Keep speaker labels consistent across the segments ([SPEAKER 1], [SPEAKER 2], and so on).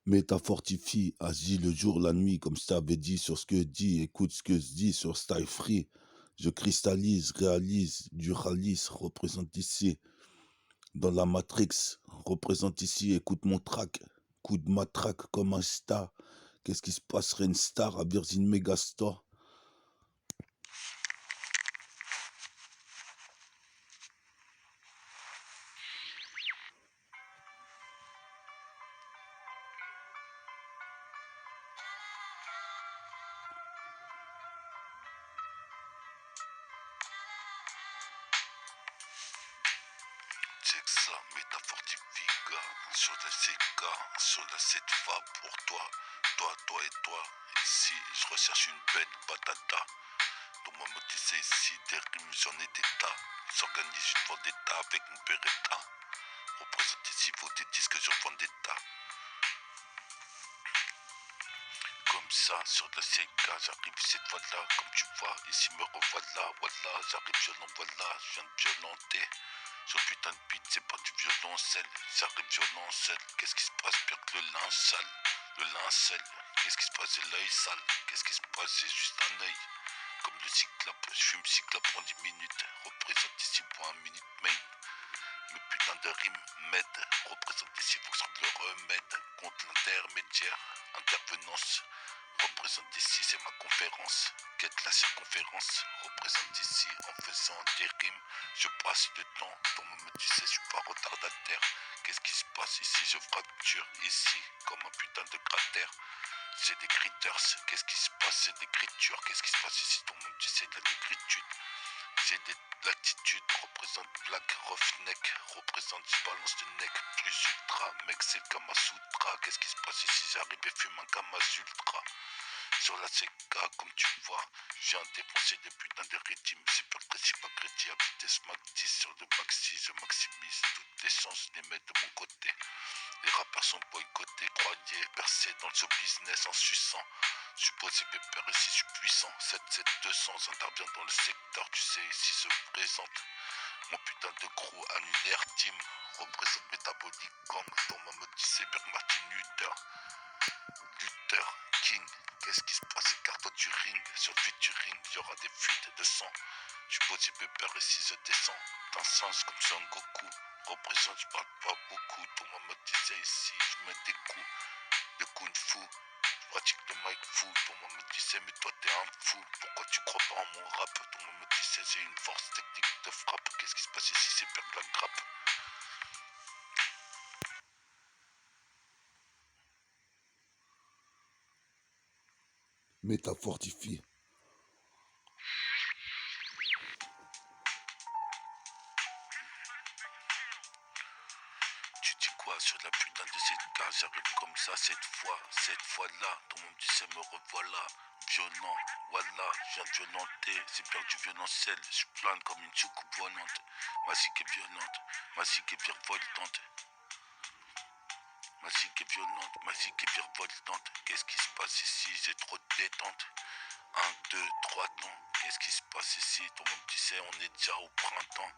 [SPEAKER 1] Métafortifie, agis le jour, la nuit, comme je t'avais dit sur ce que dit, écoute ce que je dis sur Style Free. Je cristallise, réalise, duralis, représente ici, dans la Matrix, représente ici, écoute mon track, coup de matraque comme un star. Qu'est-ce qui se passerait une star à Virgin Megastore?
[SPEAKER 2] Check ça, métafortifica, sur la CK, sur la 7 va pour toi, toi et toi. Ici, je recherche une belle patata. Pour moi, me disait ici, des rimes, j'en ai des tas. J'organise une vendetta avec mon Beretta. Représente ici vos des disques, j'en vends des tas. Comme ça, sur la CK, j'arrive cette fois-là, comme tu vois, ici me revoilà, voilà, j'arrive violent, voilà, je viens de violenter. Ce putain de beat, c'est pas du violoncelle, j'arrive violoncelle, qu'est-ce qui se passe pire que le linge sale, le lincel, qu'est-ce qui se passe, c'est l'œil sale, qu'est-ce qui se passe, c'est juste un œil, comme le cyclope, je fume cyclope en 10 minutes, représente ici pour un minute main. Le putain de rime m'aide, représente ici, faut que je trouve le remède contre l'intermédiaire, intervenance, représente ici, c'est ma conférence, quête la circonférence, représente ici, en faisant des rimes, je passe le temps, ton moment tu sais, je suis pas retardataire, qu'est-ce qui se passe ici, je fracture ici, comme un putain de cratère, c'est des critters, qu'est-ce qui se passe, c'est d'écriture, qu'est-ce qui se passe ici, ton monde tu sais, de la négritude. J'ai de l'attitude, représente Black Roughneck, représente je balance de neck, plus ultra, mec c'est le Kamasutra, qu'est-ce qui se passe ici, j'arrive et fume un Kamasutra. Sur la CK, comme tu vois, j'ai un défoncé des putains de rythmes, c'est pas précis, pas crédit, à vitesse max 10 sur le maxi, je maximise toutes les chances, je les mets de mon côté. Les rappeurs sont boycottés, croyez, percés dans ce business en suçant. Je suis posé pépère ici, je suis puissant. 77200 intervient dans le secteur, tu sais, ici se présente. Mon putain de crew annulaire team représente métabolique gang. Dans ma mode Cyber Martin Luther. Luther King. Qu'est-ce qui se passe, c'est carton du ring. Sur le featuring, il y aura des fuites de sang. Je suis posé pépère ici, je descends. D'un sens comme Son Goku. Représente, je parle pas beaucoup. Ton maman disait ici, je mets des coups de kung fu. Je pratique le mic fou. Ton maman disait, mais toi t'es un fou. Pourquoi tu crois pas en mon rap? Ton maman disait, j'ai une force technique de frappe. Qu'est-ce qui se passe ici? C'est perdre la grappe.
[SPEAKER 1] Métafortifie.
[SPEAKER 2] Tu dis quoi sur la putain de cette case? J'arrive comme ça cette fois-là. Ton monde disait, me revoilà. Violent, voilà, je viens de violenter. C'est pire du violoncelle. Je plane comme une soucoupe volante. Ma cycle est violente, ma cycle est virevoltante. Ma cycle est violente, ma cycle est virevoltante. Qu'est-ce qui se passe ici? J'ai trop de détente. 1, 2, 3 temps. Qu'est-ce qui se passe ici? Ton monde tu sais, on est déjà au printemps.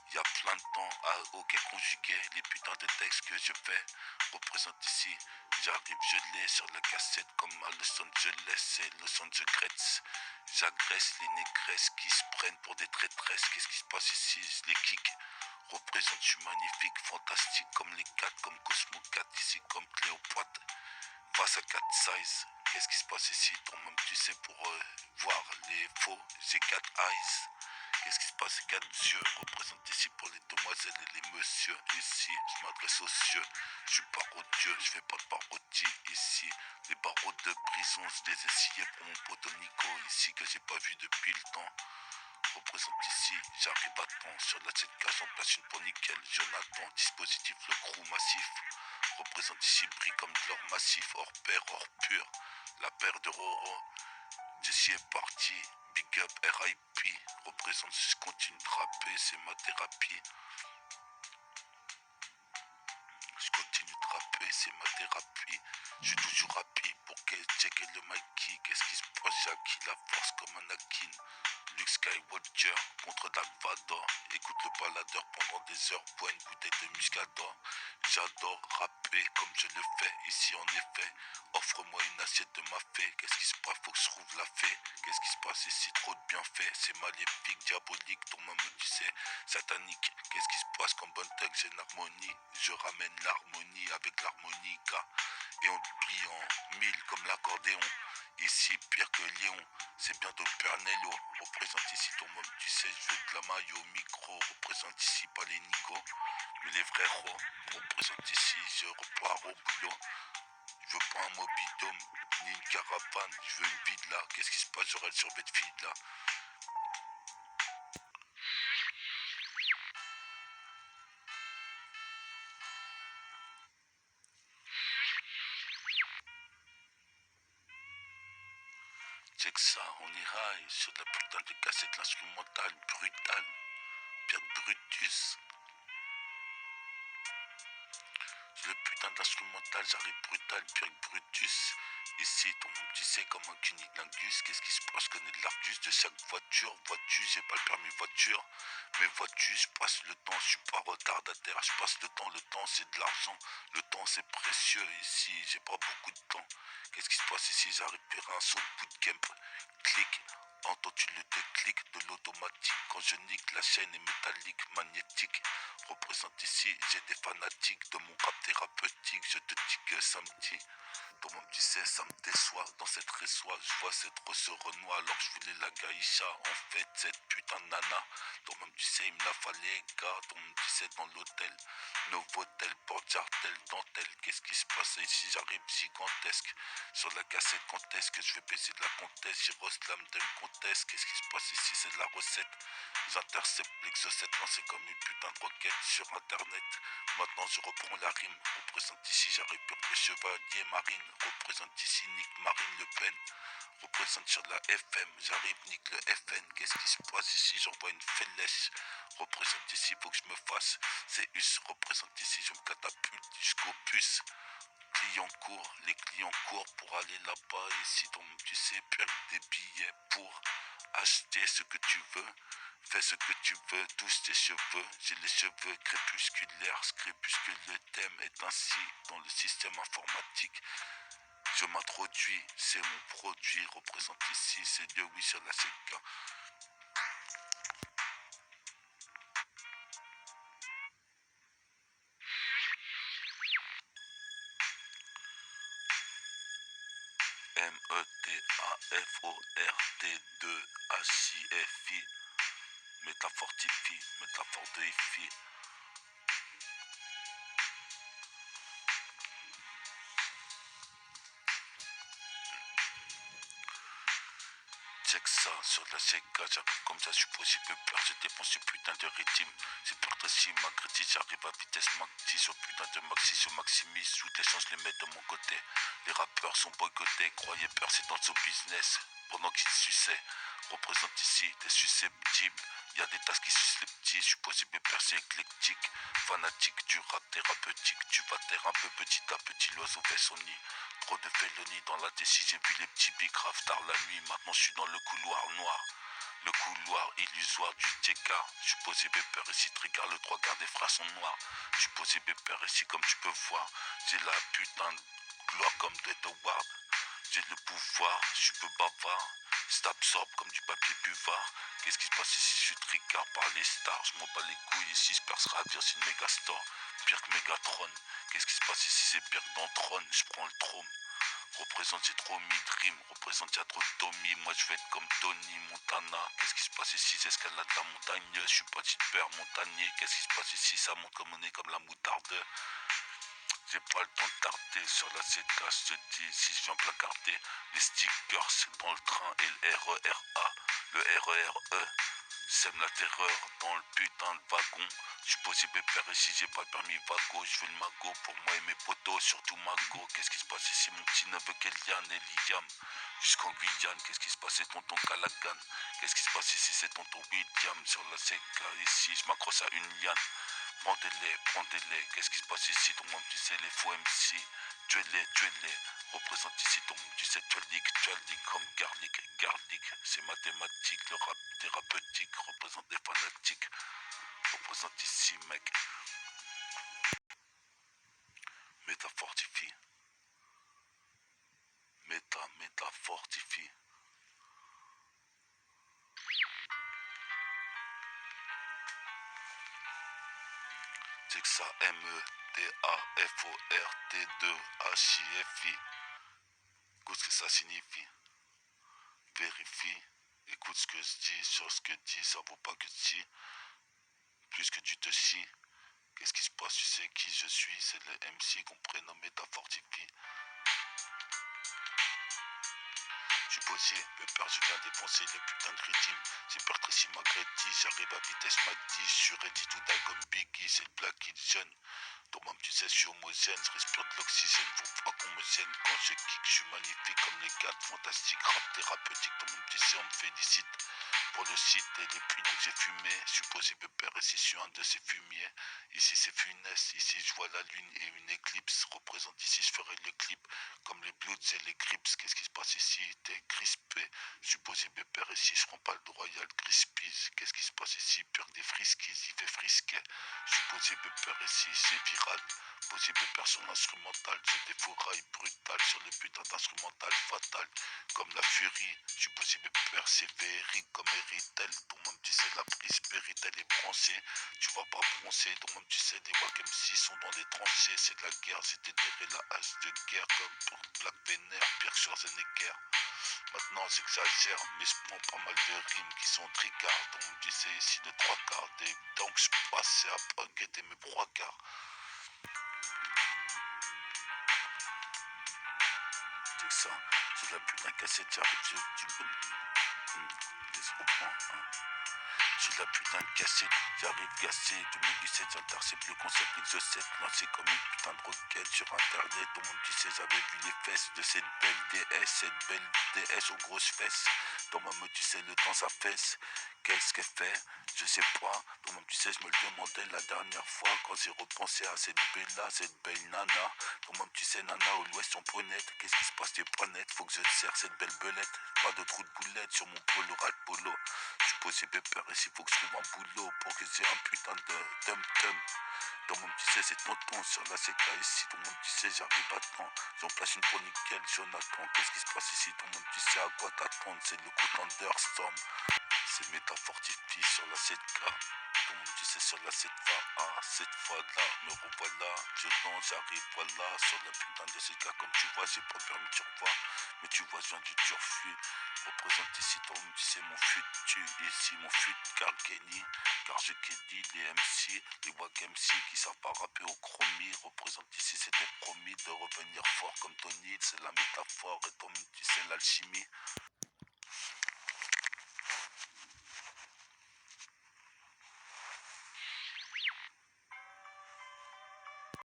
[SPEAKER 2] Il y a plein de temps à ok conjuguer les putains de textes que je fais. Représente ici. J'arrive, je l'ai sur la cassette comme à Los Angeles et Los Angeles. J'agresse les négresses qui se prennent pour des traîtresses. Qu'est-ce qui se passe ici? Je les kick. Représente, je suis magnifique, fantastique comme les 4, comme Cosmo 4, ici comme Cléopâtre. Face à 4 size, qu'est-ce qui se passe ici? Ton même tu sais pour voir les faux, j'ai 4 eyes. Qu'est-ce qui se passe? 4 yeux représentent ici pour les demoiselles et les messieurs. Ici, je m'adresse aux cieux. Je suis parodieux, je fais pas de parodie ici. Les barreaux de prison, je les ai sciés pour mon pote Nico ici que j'ai pas vu depuis le temps. Représente ici, j'arrive à temps. Sur la 7K, j'en place une pour nickel. Jonathan, dispositif, le crew massif. Représente ici, brille comme de l'or massif, hors pair, hors pur. La paire de Roro. Jessie est parti, big up RIP, représente si je continue de rapper, c'est ma thérapie. Je continue de rapper, c'est ma thérapie. Je suis toujours rapide pour checker le Mikey. Qu'est-ce qui se passe? J'ai acquis la force comme Anakin. Luke Skywalker contre Dark Vador. Écoute le baladeur pendant des heures, bois une bouteille de muscador. J'adore rapper comme je le fais ici en effet. Offre-moi une assiette de ma fée. Qu'est-ce qui se passe? Faut que je trouve la fée. Qu'est-ce qui se passe ici? Trop de bienfaits. C'est maléfique, diabolique, ton maman tu sais, satanique. Qu'est-ce qui se passe comme bonne tech? J'ai une harmonie. Je ramène l'harmonie avec l'harmonica. Et on plie en mille comme l'accordéon. Ici pire que Léon, c'est bientôt le Père Nello. Représente ici ton môme, tu sais, je veux de la maille au micro. Représente ici pas les nigos, mais les vrais ros. Représente ici, je repars au boulot. Je veux pas un mobidome, ni une caravane, je veux une vie là. Qu'est-ce qui se passe? J'aurai le survêt de fille là. Check ça, on est high sur de la putain de cassette, l'instrumental brutal. Pierre Brutus. Le putain d'instrumental, j'arrive brutal, Pierre Brutus. Ici, ton monde, tu sais, comme un cunilingus. Qu'est-ce qui se passe? Je connais de l'argus de chaque voiture. Voiture, j'ai pas le permis voiture. Mais voiture, je passe le temps, je suis pas retardataire. Je passe le temps c'est de l'argent. Le temps c'est précieux. Ici, j'ai pas beaucoup de temps. Qu'est-ce qui se passe ici? J'arrive à faire un saut de bootcamp. Clic. Entends-tu le déclic de l'automatique? Quand je nique, la chaîne est métallique, magnétique. Représente ici, j'ai des fanatiques de mon rap thérapeutique. Je te dis que samedi, toi-même tu sais, ça me déçoit. Dans cette résoie, je vois cette rose Renoir. Alors que je voulais la gaïcha, en fait, cette putain de nana. Toi-même tu sais, il me la fallait, gars. Toi-même tu sais, dans l'hôtel. Novotel, porte jartel, dentelle. Qu'est-ce qui se passe ici? J'arrive gigantesque. Sur la cassette, quand est-ce que je vais baisser de la comtesse? Jiroslam de une comtesse. Qu'est-ce qui se passe ici? C'est de la recette. J'intercepte l'exocète lancé comme une putain de roquette sur internet. Maintenant je reprends la rime. Représente ici, j'arrive pour le chevalier marine. Représente ici, nique Marine Le Pen. Représente sur la FM, j'arrive, nique le FN. Qu'est-ce qui se passe ici? J'envoie une fellèche. Représente ici, faut que je me fasse. C'est us, représente ici, je me catapulte jusqu'au puce. Clients courent, les clients courent pour aller là-bas. Et si tu sais, perdre des billets pour acheter ce que tu veux. Fais ce que tu veux, touche tes cheveux. J'ai les cheveux crépusculaires, crépuscule. Le thème est ainsi dans le système informatique. Je m'introduis, c'est mon produit. Représente ici, c'est Dieu, oui, sur la CK. METAFORT2HIFI. Métafortifie, métaphore de IFI. Check ça, sur la CK, j'arrive comme ça, je suis possible peur, je dépense ce putain de rythme. C'est peur aussi, ma critique, j'arrive à vitesse maxi, sur putain de maxi, je maximise, toutes les chances les mettre de mon côté. Les rappeurs sont boycottés, croyez peur, c'est dans son business, pendant qu'ils suçaient. Représente ici, t'es susceptible, y a des tasses qui sucent les petits, je suis possible percé éclectique, fanatique du rap thérapeutique, tu vas taire un peu petit à petit, l'oiseau fait son nid. Trop de félonie dans la tessie, j'ai vu les petits bigraves tard la nuit, maintenant je suis dans le couloir noir. Le couloir illusoire du TK. Je suis posé pépère ici, trigger le trois quarts des frères sont noirs. Je suis posé pépère ici comme tu peux voir. J'ai la putain de gloire comme de Howard. J'ai le pouvoir, je suis peu bavard. Je t'absorbe comme du papier buvard. Qu'est-ce qui se passe ici? Je suis trigger par les stars. Je m'en bats les couilles ici, je perce ravir, c'est une méga store. Pire que Megatron. Qu'est-ce qui se passe ici? C'est pire que dans Tron. Je prends le trône. Représente, j'ai trop mis dream. Représente, y'a trop de Tommy. Moi, je vais être comme Tony Montana. Qu'est-ce qui se passe ici? J'escalade la montagne. Je suis pas super montagnier. Qu'est-ce qui se passe ici? Ça monte comme on est, comme la moutarde. J'ai pas le temps de tarder sur la CK, je te dis, si je viens placarder les stickers dans le train et le RERA, le RERE, sème la terreur dans le putain de wagon. Je suis posé pépère ici, j'ai pas le permis vago, je veux le magot pour moi et mes potos, surtout mago. Qu'est-ce qui se passe ici, mon petit neveu Kélian et Liam, jusqu'en Guyane, qu'est-ce qui se passe, c'est tonton Calagan. Qu'est-ce qui se passe ici, c'est tonton William, sur la CK ici, je m'accroche à une liane. Prendez-les, qu'est-ce qui se passe ici, ton monde, tu sais, les faux MC, tuez-les, représente ici ton monde, tu sais, tualique, comme garlic, c'est mathématique, le rap thérapeutique, représente des fanatiques, représente ici, mec, métafortifie, métafortifie. C'est que ça, METAFORT2HIFI. Écoute ce que ça signifie. Vérifie. Écoute ce que je dis, sur ce que je dis, ça vaut pas que si. Plus que tu te chies. Qu'est-ce qui se passe, tu sais qui je suis, c'est le MC qu'on prénomme Métafortifie. Je suis posé, me perds, je viens défoncer les putains de rythmes. C'est Patricie Magretti, j'arrive à vitesse Mach 10. Je suis ready to die comme Biggie, c'est le Black Kid Jeune. Toi-même tu sais, je suis homogène, je respire de l'oxygène, faut pas qu'on me gêne. Quand je kick, je suis magnifique comme les 4 fantastiques, rap thérapeutique. Toi-même tu sais, on me félicite pour le site et les pilons que j'ai fumés. Je suis posé pépère ici, je suis un de ces fumiers. Ici c'est funeste, ici je vois la lune et une éclipse. Représente ici, je ferai le clip comme les Bloods et les Crips. Qu'est-ce qui se passe ici? T'es crispé. Je suis posé pépère ici, je prends pas le Royal Crispies. Qu'est-ce qui se passe ici? Pire des friskies, il fait frisquet. Je suis posé pépère ici, c'est viral. Posé pépère sur l'instrumental, j'ai des fourrailles brutales sur le putain d'instrumental fatal. Comme la furie, je suis posé pépère, c'est vérique comme Eritel. Ton même tu sais, la prise Péritel est bronzée. Tu vas pas bronzer, ton même tu sais, les Wack MC sont dans les tranchées. C'est de la guerre, j'ai déterré la hache de guerre comme pour Black Vénère, Pierre Schwarzenegger. Maintenant j'exagère, mais je prends pas mal de rimes qui sont tricards. Donc tu sais ici de trois quarts des dents que je passe à pas guetter mes trois quarts. C'est ça, c'est de la putain cassette, j'arrive, tu peux... J'ai de la putain de cassette, j'arrive gassé, 2017 j'intercepte le concept Exocet, lancé comme une putain de roquette sur internet. Tout le monde tu sais, j'avais vu les fesses de cette belle DS aux grosses fesses. Dans ma meute tu sais, le temps ça fesse. Qu'est-ce qu'elle fait? Je sais pas. Tout le monde tu sais, je me le demandais la dernière fois quand j'ai repensé à cette belle nana. Tout le monde tu sais, nana au l'ouest en ponette. Qu'est-ce qui se passe, t'es pas net? Faut que je te serre cette belle belette. Pas de trou de boulette sur mon polo rat polo. Je suis posé pépère ici, faut que je trouve un boulot pour que j'ai un putain de tum-tum. Dans mon petit C, c'est tonton. Sur la CK ici, dans mon petit C, j'arrive à temps. J'en place une pour nickel, Jonathan. Qu'est-ce qui se passe ici? Dans mon petit C, à quoi t'attendre? C'est le coup d'Understorm. C'est métafortifie sur la 7K. Tout le monde dit c'est sur la 7 cette fois-là, me revoilà, je danse, j'arrive, voilà, sur la putain de 7K, comme tu vois, j'ai pas permis, tu revois, mais tu vois, je viens du turfu, représente ici, tout le monde dit c'est mon futur, ici, mon futur, car Kenny, car je dit les MC, les Wack MC qui savent pas rapper au chromie, représente ici, c'était promis de revenir fort comme Tony, c'est la métaphore, et toi-même tu sais l'alchimie.